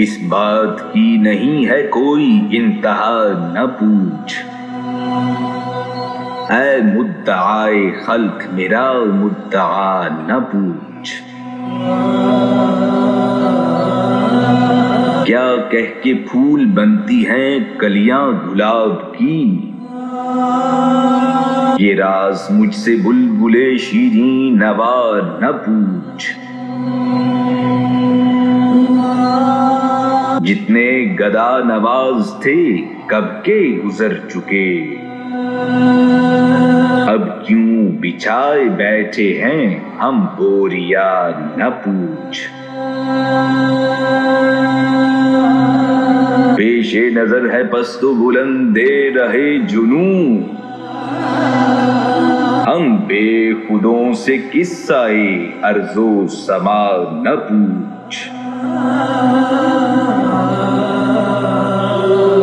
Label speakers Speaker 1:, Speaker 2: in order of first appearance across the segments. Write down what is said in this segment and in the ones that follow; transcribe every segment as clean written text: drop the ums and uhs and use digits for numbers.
Speaker 1: इस बात की नहीं है कोई इंतहा न पूछ, ऐ मुद्दाए खल्क मेरा मुद्दा न पूछ। क्या कह के फूल बनती हैं कलियां गुलाब की, ये राज मुझसे बुलबुले शीरीं नवा न पूछ। जितने गदा नवाज थे कब के गुजर चुके, अब क्यों बिछाए बैठे हैं हम बोरिया न पूछ। पेशे नजर है पस्तो बुलंदे रहे जुनू, हम बेखुदों से किस्साए अर्जो समा न पूछ।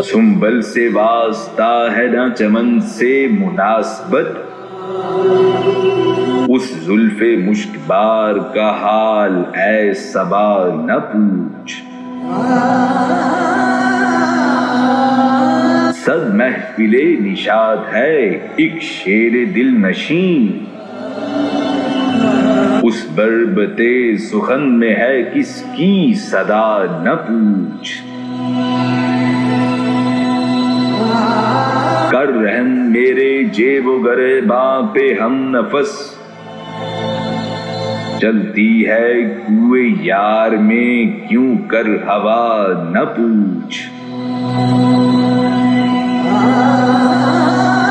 Speaker 1: सुंबल से वास्ता है ना चमन से मुनासबत, उस जुल्फे मुश्कबार का हाल ऐ सबा न पूछ। सद महफिले निशाद है एक शेर दिल नशीं, उस बरबते सुखन में है किसकी सदा न पूछ। कर रहम मेरे जेबो गरेबा पे हम नफस, चलती है कुए यार में क्यों कर हवा न पूछ।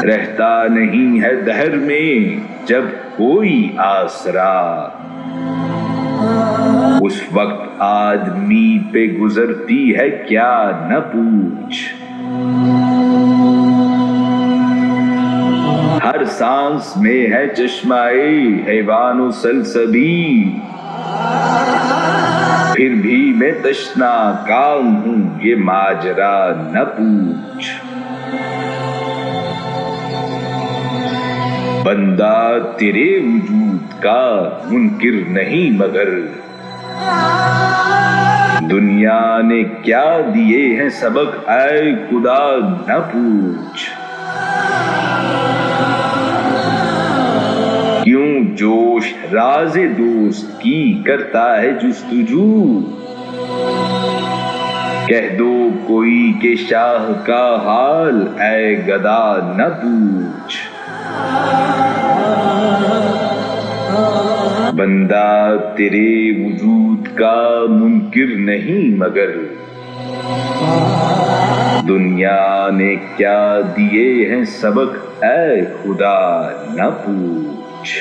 Speaker 1: रहता नहीं है दहर में जब कोई आसरा, उस वक्त आदमी पे गुजरती है क्या न पूछ। हर सांस में है चश्माए हैवानो सलसबी, फिर भी मैं तश्ना काम हूं ये माजरा न पूछ। बंदा तेरे वजूद का मुनकिर नहीं मगर, दुनिया ने क्या दिए हैं सबक ऐ खुदा न पूछ। क्यों जोश राज़े दोस्त की करता है जुस्तजू, कह दो कोई के शाह का हाल ऐ गदा न पूछ। बंदा तेरे वजूद का मुनकिर नहीं मगर, दुनिया ने क्या दिए हैं सबक ऐ खुदा न पूछ।